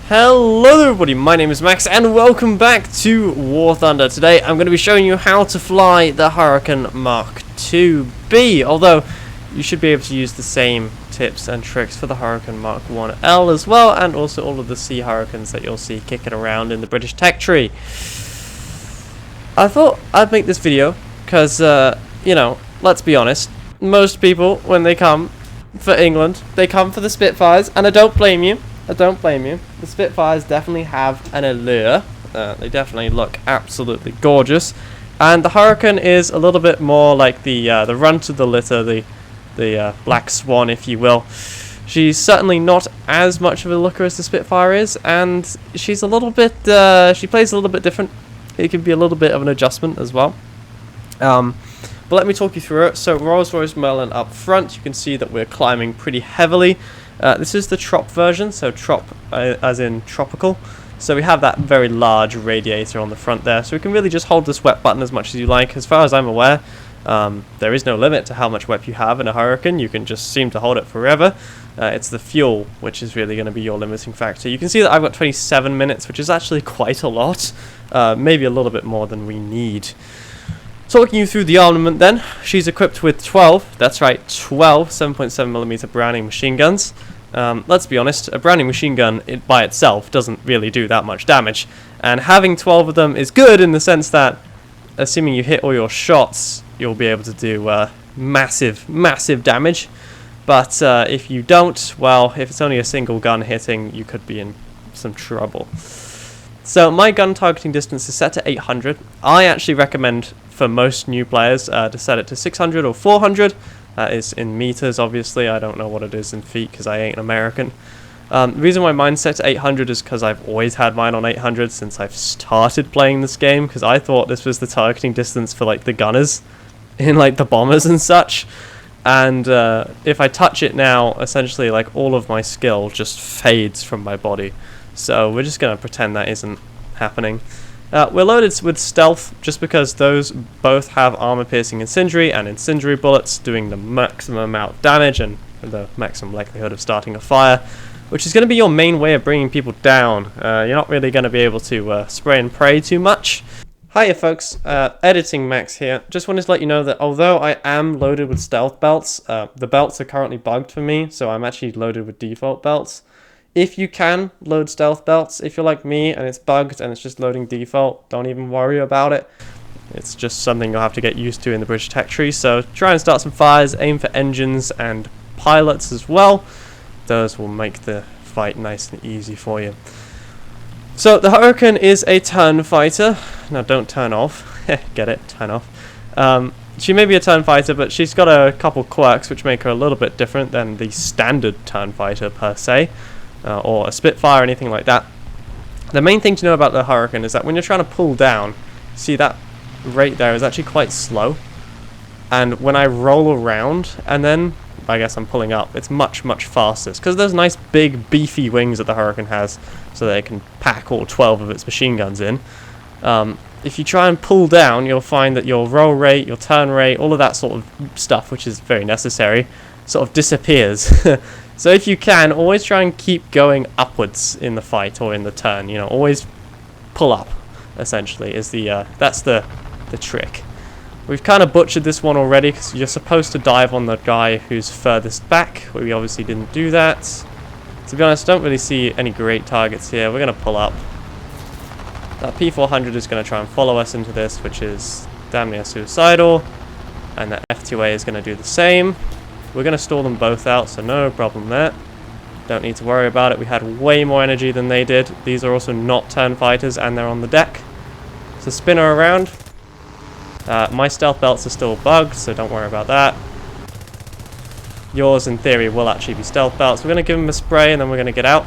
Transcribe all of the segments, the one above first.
Hello there everybody, my name is Max and welcome back to War Thunder. Today I'm going to be showing you how to fly the Hurricane Mark IIB, although you should be able to use the same tips and tricks for the Hurricane Mark 1L as well, and also all of the Sea Hurricanes that you'll see kicking around in the British tech tree. I thought I'd make this video because, you know, let's be honest, most people when they come for England, they come for the Spitfires, and I don't blame you. The Spitfires definitely have an allure. They definitely look absolutely gorgeous. And the Hurricane is a little bit more like the runt of the litter, the black swan, if you will. She's certainly not as much of a looker as the Spitfire is, and she's a little bit, she plays a little bit different. It can be a little bit of an adjustment as well. But let me talk you through it. So Rolls-Royce Merlin up front, you can see that we're climbing pretty heavily. This is the trop version, so trop as in tropical. So we have that very large radiator on the front there, so we can really just hold this wet button as much as you like. As far as I'm aware, there is no limit to how much wet you have in a Hurricane. You can just seem to hold it forever. It's the fuel which is really going to be your limiting factor. You can see that I've got 27 minutes, which is actually quite a lot. Maybe a little bit more than we need. Talking you through the armament then, she's equipped with 12, that's right, 12 7.7mm Browning machine guns. Let's be honest, a Browning machine gun by itself doesn't really do that much damage, and having 12 of them is good in the sense that, assuming you hit all your shots, you'll be able to do massive damage. But if you don't, well, if it's only a single gun hitting, you could be in some trouble. So my gun targeting distance is set to 800. I actually recommend for most new players to set it to 600 or 400. That is in meters, obviously. I don't know what it is in feet because I ain't American. The reason why mine's set to 800 is because I've always had mine on 800 since I've started playing this game, because I thought this was the targeting distance for like the gunners in like the bombers and such. And if I touch it now, essentially like all of my skill just fades from my body. So we're just going to pretend that isn't happening. We're loaded with stealth just because those both have armor-piercing incendiary and incendiary bullets doing the maximum amount of damage and the maximum likelihood of starting a fire, which is going to be your main way of bringing people down. You're not really going to be able to spray and pray too much. Hiya folks, Editing Max here. Just wanted to let you know that although I am loaded with stealth belts, the belts are currently bugged for me, so I'm actually loaded with default belts. If you can load stealth belts, if you're like me and it's bugged and it's just loading default, don't even worry about it. It's just something you'll have to get used to in the British tech tree. So try and start some fires, aim for engines and pilots as well. Those will make the fight nice and easy for you. So the Hurricane is a turn fighter. Now don't turn off. Get it? Turn off. She may be a turn fighter, but she's got a couple quirks which make her a little bit different than the standard turn fighter per se. Or a Spitfire or anything like that. The main thing to know about the Hurricane is that when you're trying to pull down, see that rate there is actually quite slow. And when I roll around and then, I guess I'm pulling up, it's much faster. It's because those nice big beefy wings that the Hurricane has, so that it can pack all 12 of its machine guns in. If you try and pull down, you'll find that your roll rate, your turn rate, all of that sort of stuff, which is very necessary, sort of disappears. So if you can, always try and keep going upwards in the fight or in the turn. You know, always pull up, essentially, is that's the trick. We've kind of butchered this one already because you're supposed to dive on the guy who's furthest back. We obviously didn't do that. To be honest, I don't really see any great targets here. We're going to pull up. That P400 is going to try and follow us into this, which is damn near suicidal. And that F2A is going to do the same. We're going to stall them both out, so no problem there. Don't need to worry about it. We had way more energy than they did. These are also not turn fighters, and they're on the deck. So spin her around. My stealth belts are still bugged, so don't worry about that. Yours, in theory, will actually be stealth belts. We're going to give them a spray, and then we're going to get out.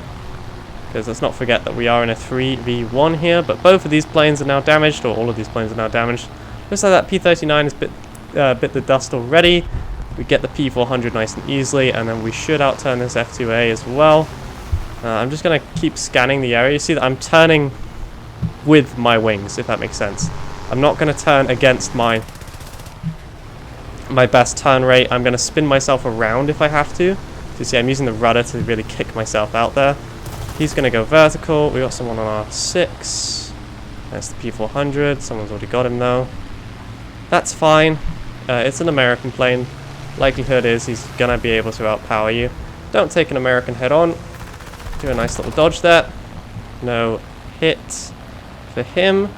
Because let's not forget that we are in a 3v1 here, but both of these planes are now damaged, or all of these planes are now damaged. Looks like that P39 has bit the dust already. We get the P400 nice and easily, and then we should outturn this F2A as well. I'm just going to keep scanning the area. You see that I'm turning with my wings, if that makes sense. I'm not going to turn against my best turn rate. I'm going to spin myself around if I have to. So you see I'm using the rudder to really kick myself out there. He's going to go vertical. We got someone on R6. That's the P400. Someone's already got him though. That's fine. It's an American plane. Likelihood is he's going to be able to outpower you. Don't take an American head on. Do a nice little dodge there. No hit for him.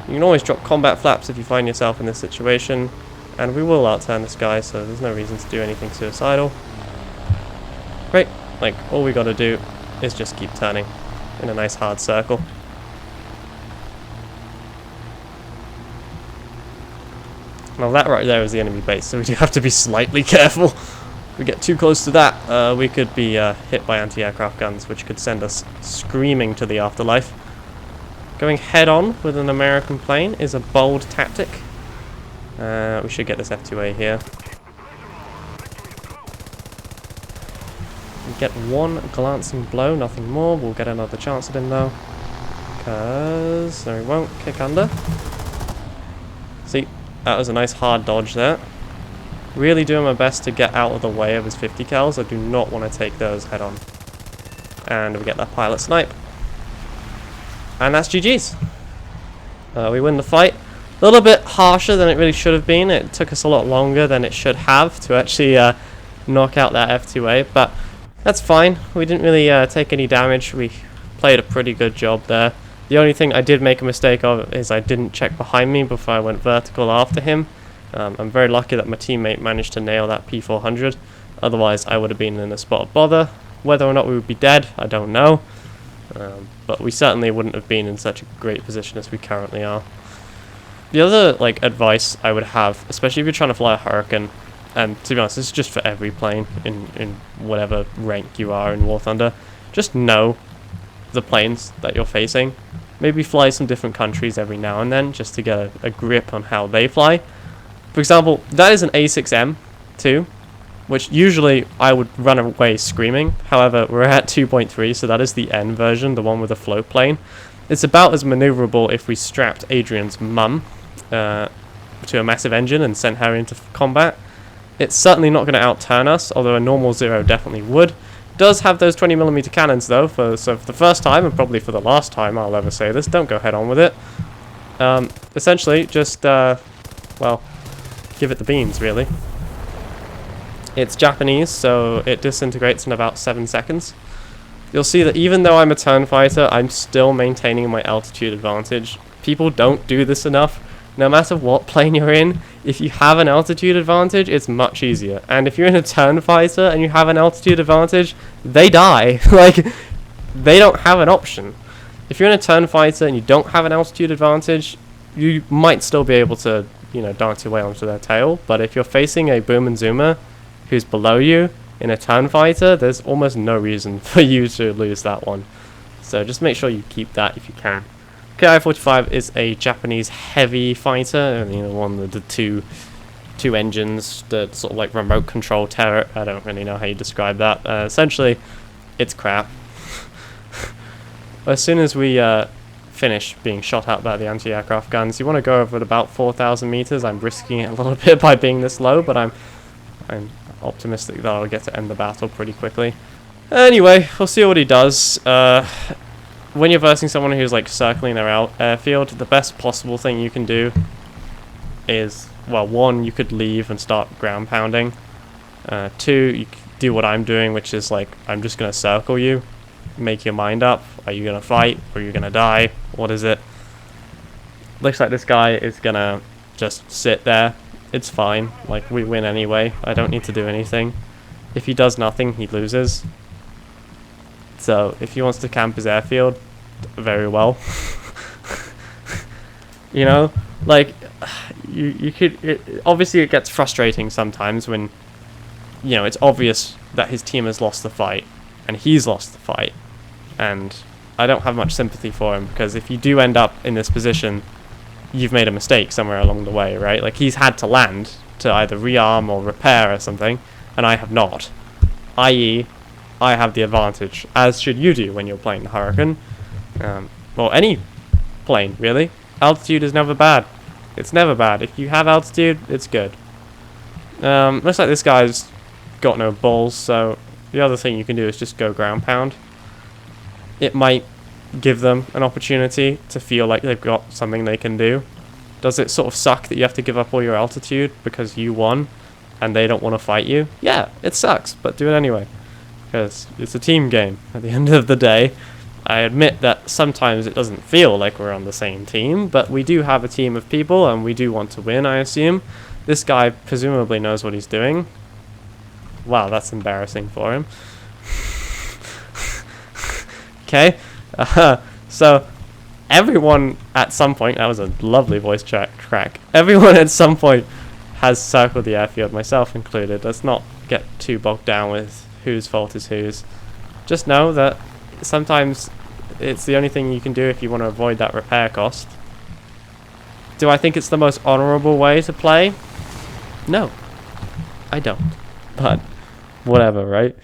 You can always drop combat flaps if you find yourself in this situation. And we will outturn this guy, so there's no reason to do anything suicidal. Great. Like, all we got to do is just keep turning in a nice hard circle. Now that right there is the enemy base, so we do have to be slightly careful. If we get too close to that, we could be hit by anti-aircraft guns, which could send us screaming to the afterlife. Going head-on with an American plane is a bold tactic. We should get this F2A here. We get one glancing blow, nothing more. We'll get another chance at him though. Because... no, he won't. Kick under. See, that was a nice hard dodge there. Really doing my best to get out of the way of his 50 cals. I do not want to take those head-on. And we get that pilot snipe. And that's GG's. We win the fight. A little bit harsher than it really should have been. It took us a lot longer than it should have to actually knock out that F2A, but that's fine. We didn't really take any damage. We played a pretty good job there. The only thing I did make a mistake of is I didn't check behind me before I went vertical after him. I'm very lucky that my teammate managed to nail that P400. Otherwise, I would have been in a spot of bother. Whether or not we would be dead, I don't know. But we certainly wouldn't have been in such a great position as we currently are. The other advice I would have, especially if you're trying to fly a Hurricane, and to be honest, this is just for every plane in whatever rank you are in War Thunder, just know the planes that you're facing. Maybe fly some different countries every now and then just to get a grip on how they fly. For example, that is an A6M too, which usually I would run away screaming. However, we're at 2.3, so that is the N version, the one with the float plane. It's about as maneuverable if we strapped Adrian's mum to a massive engine and sent her into combat. It's certainly not going to outturn us, although a normal Zero definitely would. Does have those 20mm cannons though, so for the first time, and probably for the last time I'll ever say this, don't go head on with it. Essentially, just, well, give it the beans, really. It's Japanese, so it disintegrates in about 7 seconds. You'll see that even though I'm a turn fighter, I'm still maintaining my altitude advantage. People don't do this enough. No matter what plane you're in, if you have an altitude advantage, it's much easier. And if you're in a turn fighter and you have an altitude advantage, they die. They don't have an option. If you're in a turn fighter and you don't have an altitude advantage, you might still be able to, dance your way onto their tail. But if you're facing a boom and zoomer who's below you in a turn fighter, there's almost no reason for you to lose that one. So just make sure you keep that if you can. Ki-45 is a Japanese heavy fighter, one with the two engines, the sort of remote control turret. I don't really know how you describe that. Essentially, it's crap. As soon as we finish being shot at by the anti-aircraft guns, you want to go over at about 4,000 meters. I'm risking it a little bit by being this low, but I'm optimistic that I'll get to end the battle pretty quickly. Anyway, we'll see what he does. When you're versing someone who's circling their airfield, the best possible thing you can do is, well, one, you could leave and start ground pounding. Two, you could do what I'm doing, which is I'm just going to circle you. Make your mind up. Are you going to fight? Or are you going to die? What is it? Looks like this guy is going to just sit there. It's fine. We win anyway. I don't need to do anything. If he does nothing, he loses. So, if he wants to camp his airfield, very well. You could... obviously, it gets frustrating sometimes when, it's obvious that his team has lost the fight, and he's lost the fight. And I don't have much sympathy for him, because if you do end up in this position, you've made a mistake somewhere along the way, right? He's had to land to either rearm or repair or something, and I have not. I.e., I have the advantage, as should you do when you're playing the Hurricane. Well, any plane, really. Altitude is never bad. It's never bad. If you have altitude, it's good. Looks like this guy's got no balls, so the other thing you can do is just go ground pound. it might give them an opportunity to feel like they've got something they can do. Does it sort of suck that you have to give up all your altitude because you won and they don't want to fight you? Yeah, it sucks, but do it anyway. Because it's a team game at the end of the day. I admit that sometimes it doesn't feel like we're on the same team, but we do have a team of people and we do want to win, I assume. This guy presumably knows what he's doing. Wow, that's embarrassing for him. Okay, so everyone at some point, that was a lovely voice crack, everyone at some point has circled the airfield, myself included. Let's not get too bogged down with whose fault is whose. Just know that sometimes it's the only thing you can do if you want to avoid that repair cost. Do I think it's the most honourable way to play? No, I don't. But whatever, right?